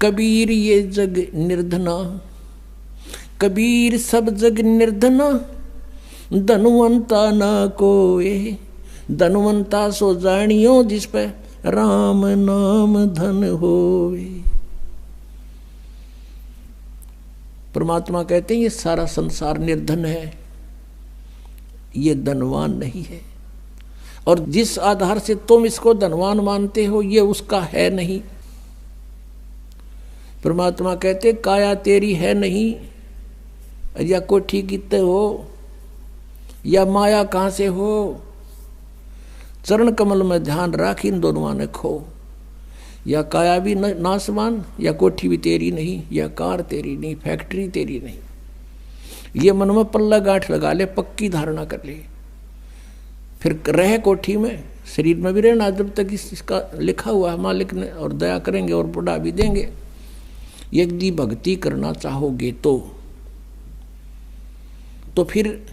कबीर ये जग निर्धना, कबीर सब जग निर्धना, धनवंता ना कोए, धनवंता सो जानियो जिस पे राम नाम धन होवे। परमात्मा कहते हैं ये सारा संसार निर्धन है, ये धनवान नहीं है, और जिस आधार से तुम इसको धनवान मानते हो ये उसका है नहीं। परमात्मा कहते काया तेरी है नहीं, या कोठी कितने हो, या माया कहाँ से हो, चरण कमल में ध्यान राख इन दोनों ने खो। या काया भी नासवान, या कोठी भी तेरी नहीं, या कार तेरी नहीं, फैक्ट्री तेरी नहीं। ये मन में पल्ला गांठ लगा ले, पक्की धारणा कर ले, फिर रहे कोठी में, शरीर में भी रहना जब तक इसका लिखा हुआ है मालिक ने, और दया करेंगे और बुढ़ा भी देंगे। यदि भक्ति करना चाहोगे तो फिर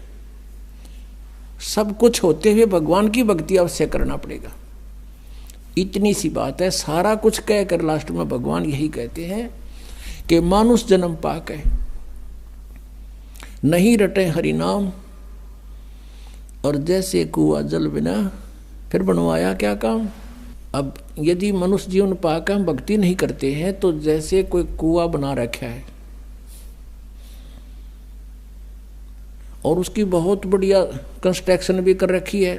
सब कुछ होते हुए भगवान की भक्ति अवश्य करना पड़ेगा। इतनी सी बात है। सारा कुछ कहकर लास्ट में भगवान यही कहते हैं कि मानुष जन्म पाके नहीं रटे हरि नाम, और जैसे कुआ जल बिना फिर बनवाया क्या काम। अब यदि मनुष्य जीवन पाकर हम भक्ति नहीं करते हैं तो जैसे कोई कुआ बना रखा है और उसकी बहुत बढ़िया कंस्ट्रक्शन भी कर रखी है,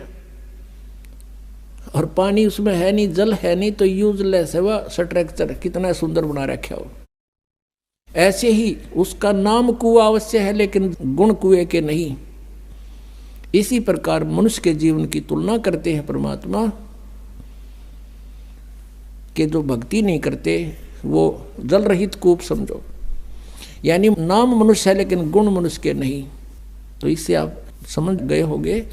और पानी उसमें है नहीं, जल है नहीं, तो यूजलेस है वह स्ट्रक्चर, कितना सुंदर बना रखा हो। ऐसे ही उसका नाम कुआ अवश्य है लेकिन गुण कुएं के नहीं। इसी प्रकार मनुष्य के जीवन की तुलना करते हैं परमात्मा कि जो भक्ति नहीं करते वो जल रहित कूप समझो, यानी नाम मनुष्य है लेकिन गुण मनुष्य के नहीं। तो इससे आप समझ गए होंगे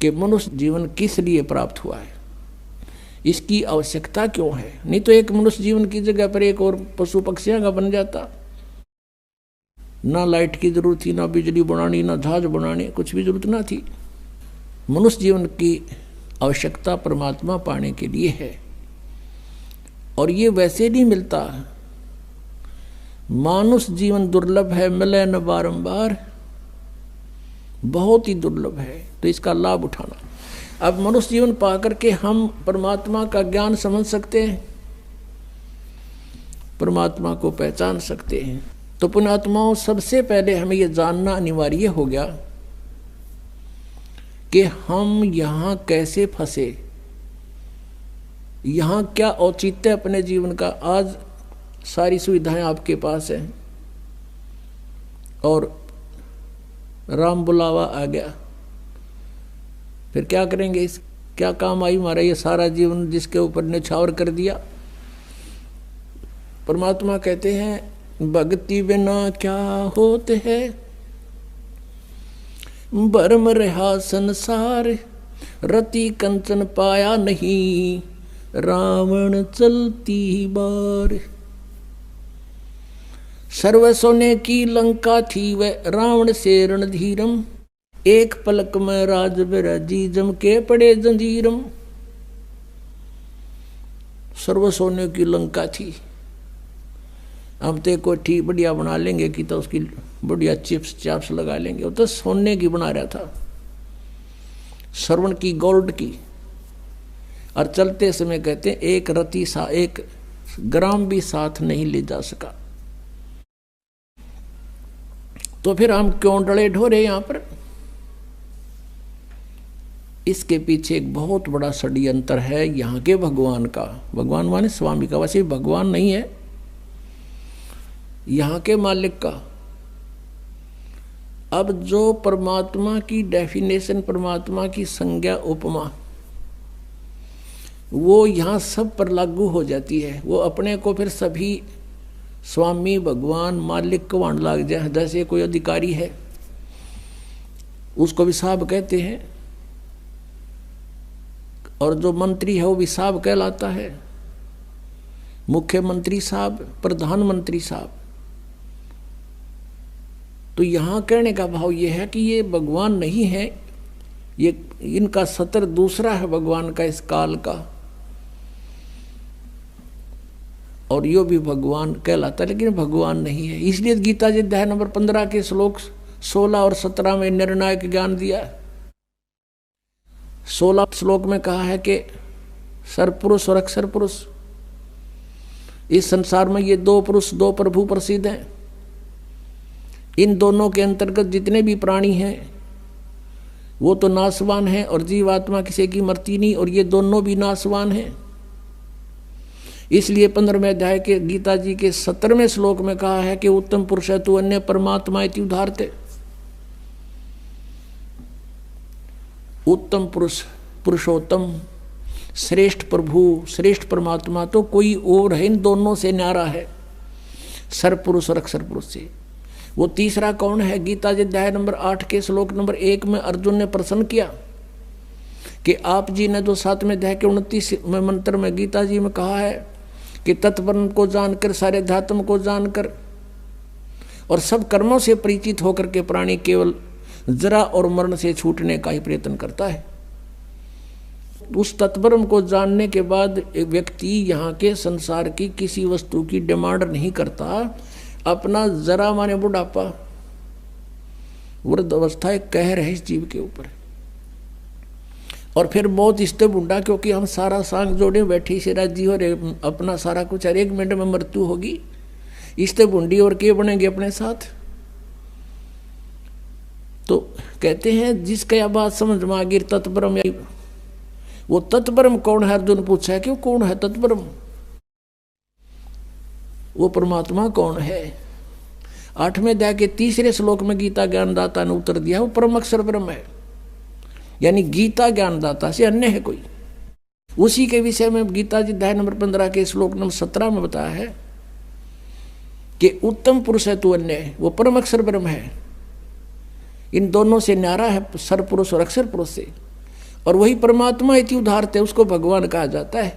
कि मनुष्य जीवन किस लिए प्राप्त हुआ है, इसकी आवश्यकता क्यों है। नहीं तो एक मनुष्य जीवन की जगह पर एक और पशु पक्षियों का बन जाता। ना लाइट की जरूरत थी, ना बिजली बनानी, ना जहाज बनाने, कुछ भी जरूरत ना थी। मनुष्य जीवन की आवश्यकता परमात्मा पाने के लिए है, और ये वैसे नहीं मिलता। मानुष जीवन दुर्लभ है, मिले न बारंबार, बहुत ही दुर्लभ है, तो इसका लाभ उठाना। अब मनुष्य जीवन पाकर के हम परमात्मा का ज्ञान समझ सकते हैं, परमात्मा को पहचान सकते हैं। तो पुण्यात्माओं, सबसे पहले हमें यह जानना अनिवार्य हो गया कि हम यहाँ कैसे फंसे, यहाँ क्या औचित्य अपने जीवन का। आज सारी सुविधाएं आपके पास हैं और राम बुलावा आ गया, फिर क्या करेंगे, इस क्या काम आई हमारा ये सारा जीवन जिसके ऊपर निछावर कर दिया। परमात्मा कहते हैं भक्ति बिना क्या होते है, भरम रहा संसार, रति कंचन पाया नहीं, रावण चलती बार। सर्व सोने की लंका थी वह रावण से रणधीरम, एक पलक में राज बिराजी जम के पड़े जंजीरम। सर्व सोने की लंका थी, हम तो कोठी बढ़िया बना लेंगे कि तो उसकी बढ़िया चिप्स चाप्स लगा लेंगे, वो तो सोने की बना रहा था, श्रवण की, गोल्ड की। और चलते समय कहते हैं एक रति सा, एक ग्राम भी साथ नहीं ले जा सका। तो फिर हम क्यों डरे ढोरे यहां पर। इसके पीछे एक बहुत बड़ा षड्यंत्र है यहाँ के भगवान का। भगवान माने स्वामी का, वैसे भगवान नहीं है, यहाँ के मालिक का। अब जो परमात्मा की डेफिनेशन, परमात्मा की संज्ञा, उपमा, वो यहाँ सब पर लागू हो जाती है। वो अपने को फिर सभी स्वामी, भगवान, मालिक को वाण लाग जाए। जैसे कोई अधिकारी है उसको भी साहब कहते हैं, और जो मंत्री है वो भी साहब कहलाता है, मुख्यमंत्री साहब, प्रधानमंत्री साहब। तो यहाँ कहने का भाव ये है कि ये भगवान नहीं है, ये इनका सतर दूसरा है भगवान का, इस काल का। और यो भी भगवान कहलाता, लेकिन भगवान नहीं है। इसलिए गीता जी अध्याय नंबर 15 के श्लोक 16 और 17 में निर्णायक ज्ञान दिया। 16 श्लोक में कहा है कि सरपुरुष और अक्षर पुरुष, इस संसार में ये दो पुरुष, दो प्रभु प्रसिद्ध हैं। इन दोनों के अंतर्गत जितने भी प्राणी हैं वो तो नाशवान हैं, और जीवात्मा किसी की मरती नहीं, और ये दोनों भी नाशवान हैं। इसलिए 15वें अध्याय के गीता जी के 17वें श्लोक में कहा है कि उत्तम पुरुष है तू अन्य परमात्मा इति उदाहरते। उत्तम पुरुष, पुरुषोत्तम, श्रेष्ठ प्रभु, श्रेष्ठ परमात्मा तो कोई और है, इन दोनों से न्यारा है, सरपुरुष और अक्षर पुरुष से। वो तीसरा कौन है? गीता जी अध्याय नंबर 8 के श्लोक नंबर 1 में अर्जुन ने प्रश्न किया कि आप जी ने जो 7वें अध्याय के 29वें मंत्र में गीता जी में कहा है कि तत्परम को जानकर, सारे धातम को जानकर और सब कर्मों से परिचित होकर के प्राणी केवल जरा और मरण से छूटने का ही प्रयत्न करता है। उस तत्परम को जानने के बाद एक व्यक्ति यहाँ के संसार की किसी वस्तु की डिमांड नहीं करता। अपना जरा माने बुढ़ापा, वृद्ध अवस्था एक कहर है इस जीव के ऊपर, और फिर मौत इससे बूढ़ा, क्योंकि हम सारा सांग जोड़े बैठी से राजी हो रहे, अपना सारा कुछ हर एक मिनट में मृत्यु होगी, इससे बूढ़ी और के बनेंगे अपने साथ। तो कहते हैं जिसका यह बात समझ में आ गई तत्परम, वो तत्परम कौन है? अर्जुन पूछा है कि वो कौन है तत्परम, वो परमात्मा कौन है? 8वें अध्याय के 3रे श्लोक में गीता ज्ञानदाता ने उत्तर दिया, वो परम अक्षर ब्रह्म है। यानी गीता ज्ञानदाता से अन्य है कोई। उसी के विषय में गीता जी अध्याय नंबर 15 के श्लोक नंबर 17 में बताया है कि उत्तम पुरुष है तू अन्य है, वो परम अक्षर ब्रह्म है। इन दोनों से न्यारा है सरपुरुष और अक्षर पुरुष से, और वही परमात्मा इति उदाहरते, उसको भगवान कहा जाता है।